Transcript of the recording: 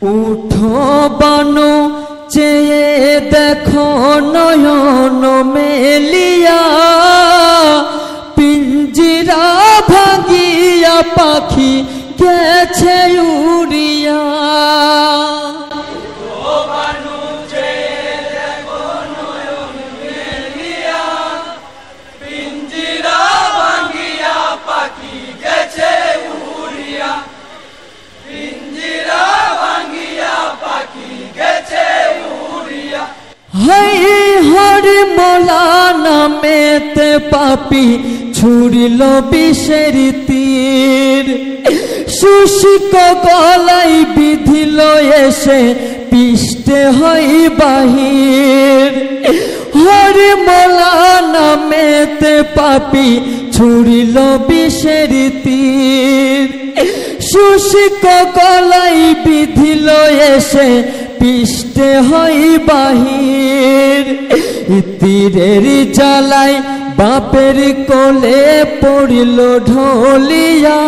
উঠো বানো চেয়ে দেখো নয়ন মেলিয়া, পিঞ্জিরা ভাঙিয়া পাখি গেছে উড়িয়া। হরি মোলা নামেতে পাপি ছুড়িল বিষের তীর, শুষ্ক গলাই বিধিল এসে পিষ্টে হই বাহির। হরি মোলা নামেতে পাপি ছুড়িল বিষের তীর, শুষ্ক গলাই বিধিল এসে পিষ্টে হই বাহির। তীরের জ্বালায় বাপের কোলে পড়িল ঢলিয়া।